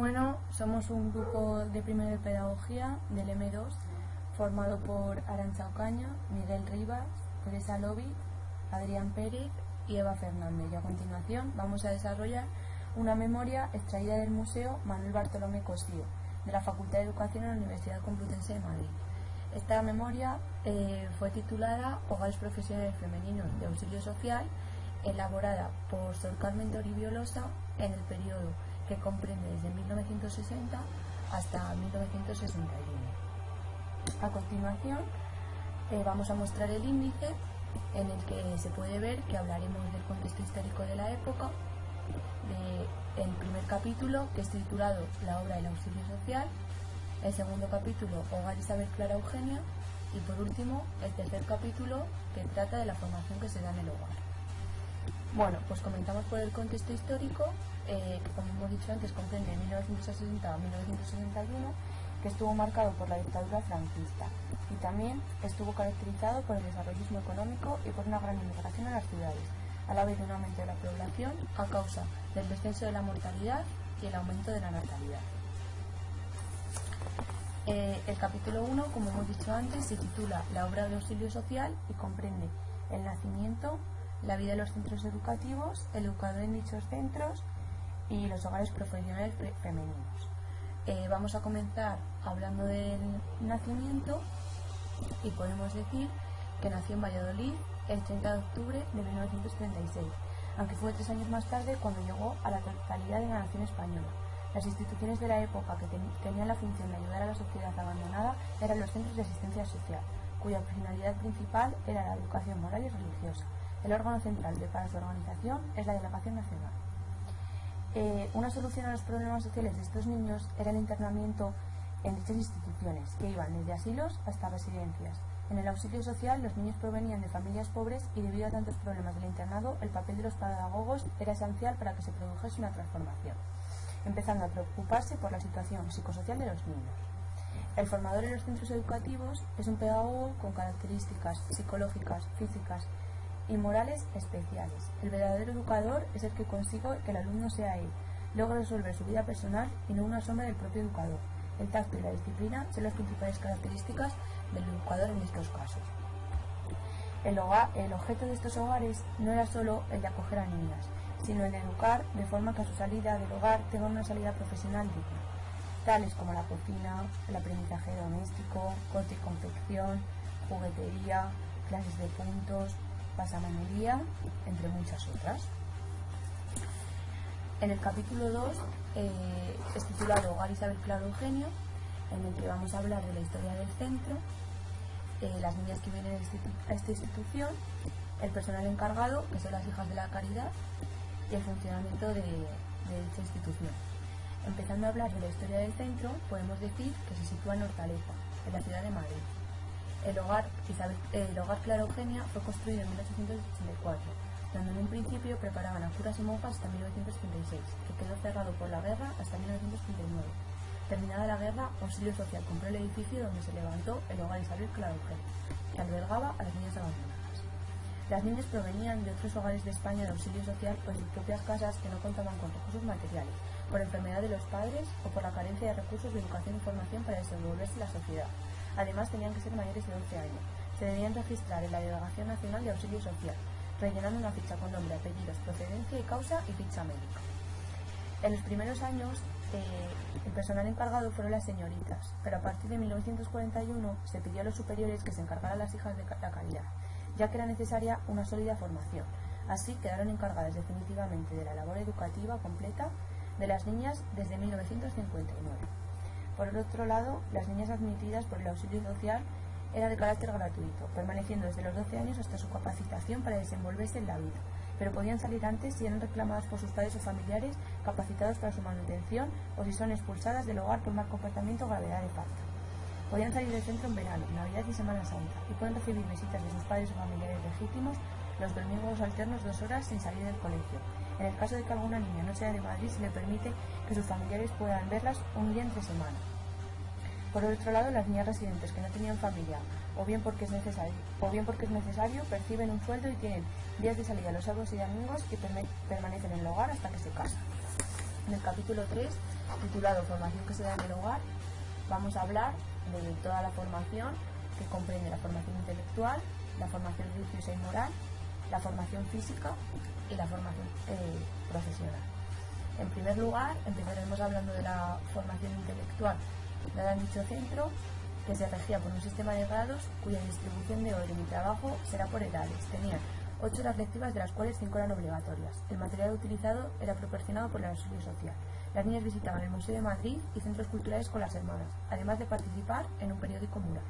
Bueno, somos un grupo de primero de pedagogía del M2 formado por Arantxa Ocaña, Miguel Rivas, Teresa Lovic, Adrián Pérez y Eva Fernández. Y a continuación vamos a desarrollar una memoria extraída del Museo Manuel Bartolomé Cosío de la Facultad de Educación de la Universidad Complutense de Madrid. Esta memoria fue titulada Hogares Profesionales Femeninos de Auxilio Social, elaborada por Sor Carmen Toribio-Losa en el periodo que comprende desde 1960 hasta 1961. A continuación vamos a mostrar el índice en el que se puede ver que hablaremos del contexto histórico de la época, del primer capítulo, que es titulado La obra del auxilio social, el segundo capítulo, Hogar Isabel Clara Eugenia, y por último el tercer capítulo, que trata de la formación que se da en el hogar. Bueno, pues comenzamos por el contexto histórico, que como hemos dicho antes comprende de 1960 a 1961, que estuvo marcado por la dictadura franquista y también estuvo caracterizado por el desarrollismo económico y por una gran inmigración a las ciudades, a la vez de un aumento de la población a causa del descenso de la mortalidad y el aumento de la natalidad. El capítulo 1, como hemos dicho antes, se titula La obra del auxilio social y comprende el nacimiento, la vida de los centros educativos, el educador en dichos centros y los hogares profesionales femeninos. Vamos a comenzar hablando del nacimiento y podemos decir que nació en Valladolid el 30 de octubre de 1936, aunque fue 3 años más tarde cuando llegó a la totalidad de la nación española. Las instituciones de la época que tenían la función de ayudar a la sociedad abandonada eran los centros de asistencia social, cuya finalidad principal era la educación moral y religiosa. El órgano central para su organización es la Delegación Nacional. Una solución a los problemas sociales de estos niños era el internamiento en dichas instituciones, que iban desde asilos hasta residencias. En el auxilio social, los niños provenían de familias pobres y debido a tantos problemas del internado, el papel de los pedagogos era esencial para que se produjese una transformación, empezando a preocuparse por la situación psicosocial de los niños. El formador en los centros educativos es un pedagogo con características psicológicas, físicas y morales especiales. El verdadero educador es el que consigue que el alumno sea él, logra resolver su vida personal y no una sombra del propio educador. El tacto y la disciplina son las principales características del educador en estos casos. El objeto de estos hogares no era solo el de acoger a niñas, sino el de educar de forma que a su salida del hogar tenga una salida profesional digna, tales como la cocina, el aprendizaje doméstico, corte y confección, juguetería, clases de puntos, pasamanería, entre muchas otras. En el capítulo 2 es titulado Hogar Isabel Clara Eugenia, en el que vamos a hablar de la historia del centro, las niñas que vienen a esta institución, el personal encargado, que son las hijas de la caridad, y el funcionamiento de dicha institución. Empezando a hablar de la historia del centro, podemos decir que se sitúa en Hortaleza, en la ciudad de Madrid. El hogar Clara Eugenia fue construido en 1884, donde en un principio preparaban a curas y monjas hasta 1936, que quedó cerrado por la guerra hasta 1939. Terminada la guerra, Auxilio Social compró el edificio donde se levantó el hogar Isabel Clara Eugenia, que albergaba a las niñas abandonadas. Las niñas provenían de otros hogares de España de auxilio social o en sus propias casas que no contaban con recursos materiales, por enfermedad de los padres o por la carencia de recursos de educación y formación para desenvolverse en la sociedad. Además, tenían que ser mayores de 12 años. Se debían registrar en la Delegación Nacional de Auxilio Social, rellenando una ficha con nombre, apellidos, procedencia y causa y ficha médica. En los primeros años, el personal encargado fueron las señoritas, pero a partir de 1941 se pidió a los superiores que se encargaran las hijas de la caridad, ya que era necesaria una sólida formación. Así quedaron encargadas definitivamente de la labor educativa completa de las niñas desde 1959. Por el otro lado, las niñas admitidas por el auxilio social eran de carácter gratuito, permaneciendo desde los 12 años hasta su capacitación para desenvolverse en la vida, pero podían salir antes si eran reclamadas por sus padres o familiares capacitados para su manutención o si son expulsadas del hogar por mal comportamiento o gravedad de falta. Podían salir del centro en verano, Navidad y Semana Santa y pueden recibir visitas de sus padres o familiares legítimos los domingos alternos 2 horas sin salir del colegio. En el caso de que alguna niña no sea de Madrid, se le permite que sus familiares puedan verlas un día entre semana. Por el otro lado, las niñas residentes que no tenían familia, o bien porque es necesario, perciben un sueldo y tienen días de salida los sábados y domingos y permanecen en el hogar hasta que se casan. En el capítulo 3, titulado Formación que se da en el hogar, vamos a hablar de toda la formación que comprende la formación intelectual, la formación religiosa y moral, la formación física y la formación profesional. En primer lugar, empezaremos hablando de la formación intelectual dada en dicho centro, que se regía por un sistema de grados cuya distribución de orden y trabajo será por edades. Tenían 8 horas lectivas, de las cuales 5 eran obligatorias. El material utilizado era proporcionado por el auxilio social. Las niñas visitaban el Museo de Madrid y centros culturales con las hermanas, además de participar en un periódico mural.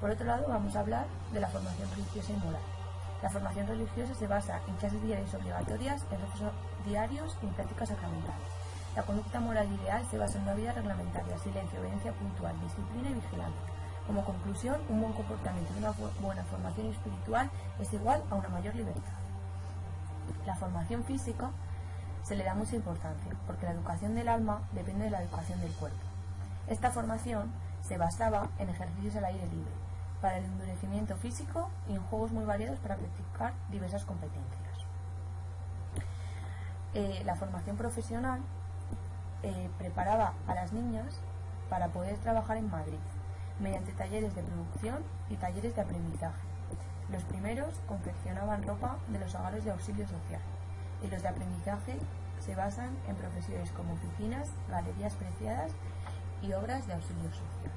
Por otro lado, vamos a hablar de la formación religiosa y moral. La formación religiosa se basa en clases diarias obligatorias, en rezos diarios y en prácticas sacramentales. La conducta moral ideal se basa en una vida reglamentaria, silencio, obediencia puntual, disciplina y vigilancia. Como conclusión, un buen comportamiento y una buena formación espiritual es igual a una mayor libertad. La formación física se le da mucha importancia, porque la educación del alma depende de la educación del cuerpo. Esta formación se basaba en ejercicios al aire libre, para el endurecimiento físico y en juegos muy variados para practicar diversas competencias. La formación profesional preparaba a las niñas para poder trabajar en Madrid, mediante talleres de producción y talleres de aprendizaje. Los primeros confeccionaban ropa de los hogares de auxilio social, y los de aprendizaje se basan en profesiones como oficinas, galerías preciadas y obras de auxilio social.